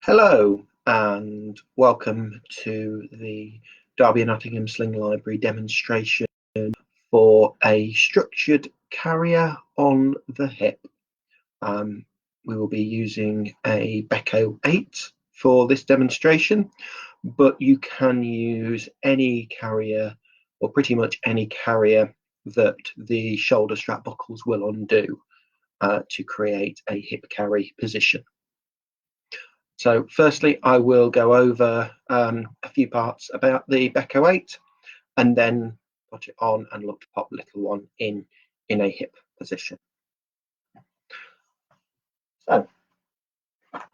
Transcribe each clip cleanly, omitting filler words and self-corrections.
Hello and welcome to the Derby and Nottingham Sling Library demonstration for a structured carrier on the hip. We will be using a Beco 8 for this demonstration, but you can use any carrier or pretty much any carrier that the shoulder strap buckles will undo to create a hip carry position. So firstly, I will go over a few parts about the Beco 8 and then put it on and look to pop the little one in a hip position. So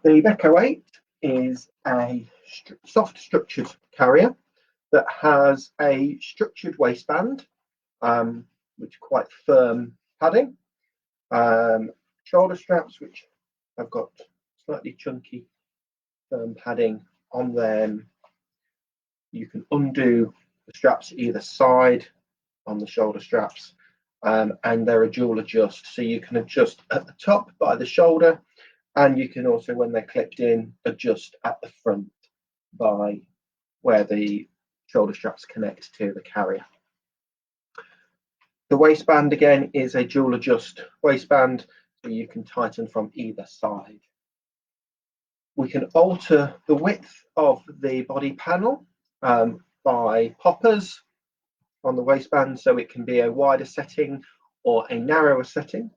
the Beco 8 is a soft structured carrier that has a structured waistband, which quite firm padding, shoulder straps which have got slightly chunky firm padding on them. You can undo the straps either side on the shoulder straps, and they're a dual adjust, so you can adjust at the top by the shoulder, and you can also, when they're clipped in, adjust at the front by where the shoulder straps connect to the carrier. The waistband again is a dual adjust waistband, so you can tighten from either side. We can alter the width of the body panel by poppers on the waistband, so it can be a wider setting or a narrower setting.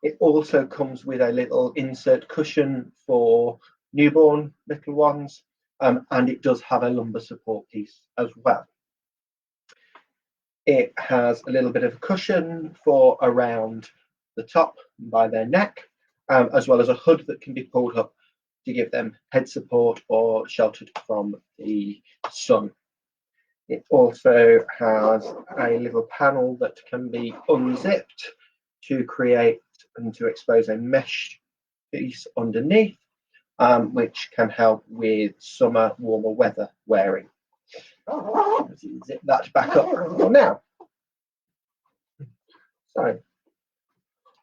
It also comes with a little insert cushion for newborn little ones, and it does have a lumbar support piece as well. It has a little bit of a cushion for around the top by their neck, as well as a hood that can be pulled up to give them head support or sheltered from the sun. It also has a little panel that can be unzipped to create and to expose a mesh piece underneath, which can help with summer warmer weather wearing. Let's zip that back up now. So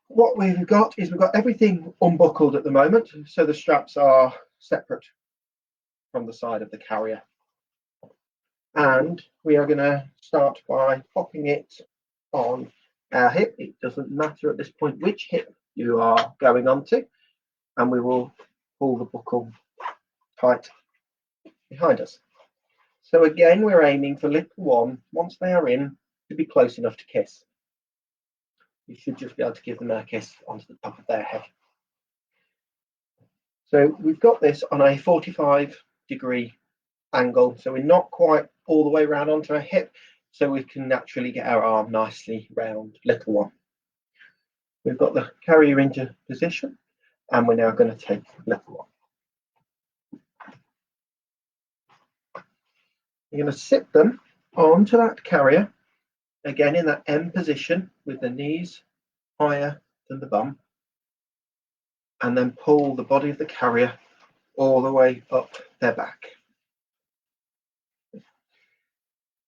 what we've got is we've got everything unbuckled at the moment, so the straps are separate from the side of the carrier. And we are going to start by popping it on our hip. It doesn't matter at this point which hip you are going onto, and we will pull the buckle tight behind us. So again, we're aiming for little one, once they are in, to be close enough to kiss. You should just be able to give them a kiss onto the top of their head. So we've got this on a 45-degree angle, so we're not quite all the way around onto our hip, so we can naturally get our arm nicely round little one. We've got the carrier into position, and we're now going to take little one. You're going to sit them onto that carrier, again in that M position with the knees higher than the bum, and then pull the body of the carrier all the way up their back.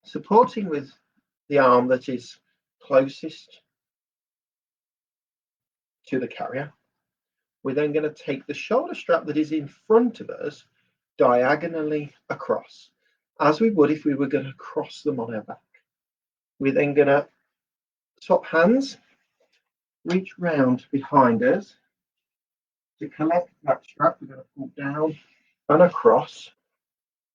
Supporting with the arm that is closest to the carrier, we're then going to take the shoulder strap that is in front of us diagonally across, as we would if we were going to cross them on our back. We're then going to swap hands, reach round behind us to collect that strap. We're going to pull down and across,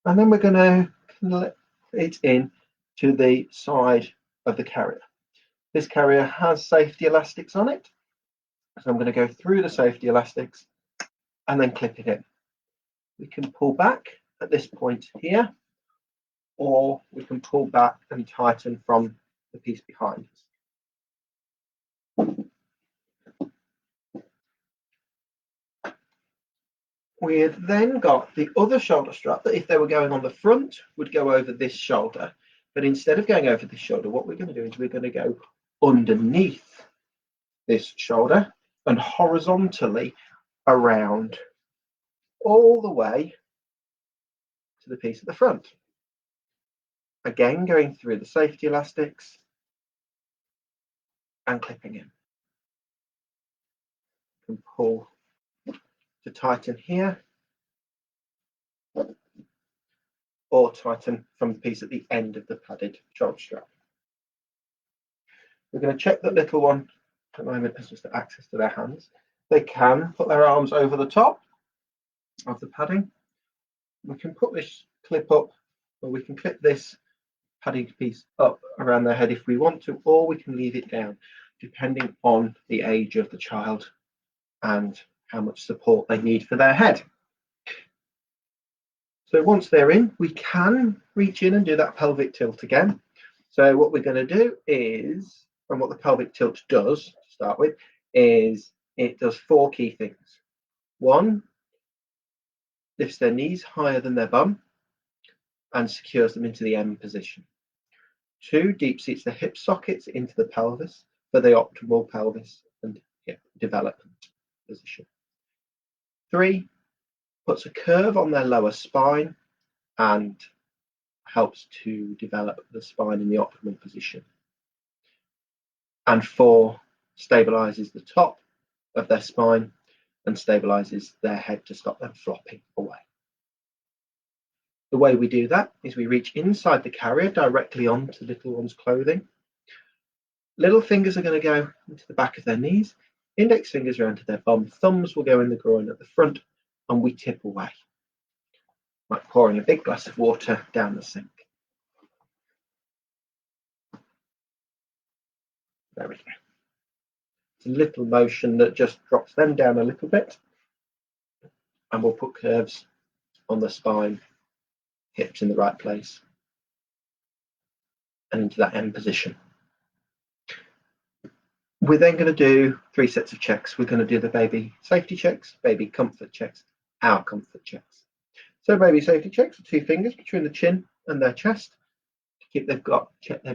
and then we're going to collect it in to the side of the carrier. This carrier has safety elastics on it, so I'm going to go through the safety elastics and then clip it in. We can pull back at this point here, or we can pull back and tighten from the piece behind us. We've then got the other shoulder strap that, if they were going on the front, would go over this shoulder. But instead of going over this shoulder, what we're going to do is we're going to go underneath this shoulder and horizontally around all the way to the piece at the front. Again, going through the safety elastics and clipping in. You can pull to tighten here or tighten from the piece at the end of the padded shoulder strap. We're going to check that little one at the moment has just access to their hands. They can put their arms over the top of the padding. We can put this clip up, or we can clip this padding piece up around their head if we want to, or we can leave it down, depending on the age of the child and how much support they need for their head. So once they're in, we can reach in and do that pelvic tilt again. So what we're going to do is, and what the pelvic tilt does to start with, is it does 4 key things. 1, lifts their knees higher than their bum and secures them into the M position. 2, deep seats the hip sockets into the pelvis for the optimal pelvis and hip development position. 3, puts a curve on their lower spine and helps to develop the spine in the optimal position. And 4, stabilizes the top of their spine and stabilizes their head to stop them flopping away. The way we do that is we reach inside the carrier directly onto little one's clothing. Little fingers are going to go into the back of their knees, index fingers around to their bum, thumbs will go in the groin at the front, and we tip away, like pouring a big glass of water down the sink. There we go. It's a little motion that just drops them down a little bit, and we'll put curves on the spine, hips in the right place, and into that M position. We're then going to do 3 sets of checks. We're going to do the baby safety checks, baby comfort checks, our comfort checks. So baby safety checks are 2 fingers between the chin and their chest to check they've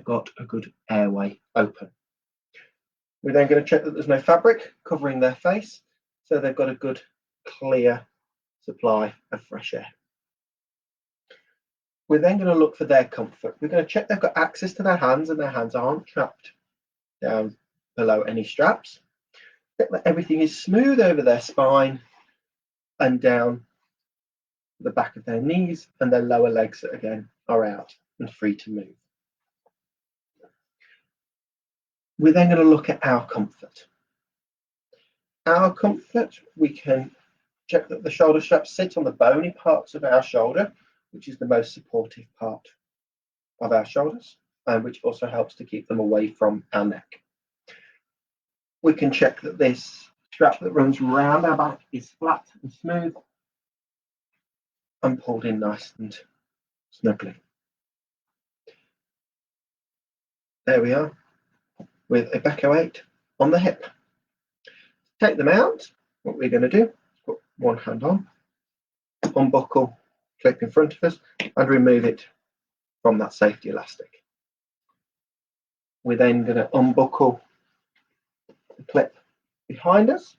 got a good airway open. We're then going to check that there's no fabric covering their face, so they've got a good clear supply of fresh air. We're then going to look for their comfort. We're going to check they've got access to their hands and their hands aren't trapped down below any straps. Check that everything is smooth over their spine and down the back of their knees, and their lower legs again are out and free to move. We're then going to look at our comfort. Our comfort, we can check that the shoulder straps sit on the bony parts of our shoulder, which is the most supportive part of our shoulders, and which also helps to keep them away from our neck. We can check that this strap that runs around our back is flat and smooth and pulled in nice and snugly. There we are, with a Beco 8 on the hip. Take them out. What we're going to do is put one hand on, unbuckle, clip in front of us, and remove it from that safety elastic. We're then going to unbuckle the clip behind us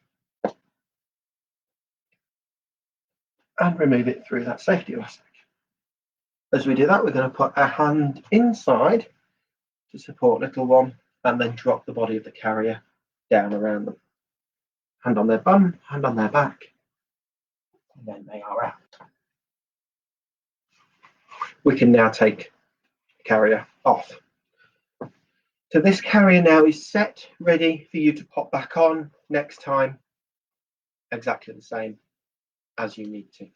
and remove it through that safety elastic. As we do that, we're going to put our hand inside to support little one and then drop the body of the carrier down around them. Hand on their bum, hand on their back, and then they are out. We can now take the carrier off. So this carrier now is set, ready for you to pop back on next time, exactly the same as you need to.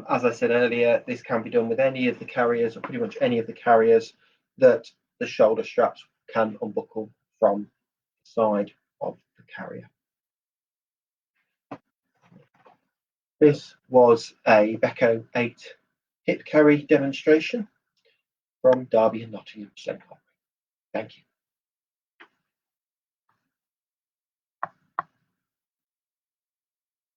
As I said earlier, this can be done with any of the carriers, or pretty much any of the carriers that the shoulder straps can unbuckle from the side of the carrier. This was a Beco 8 hip carry demonstration from Derby and Nottingham. Thank you.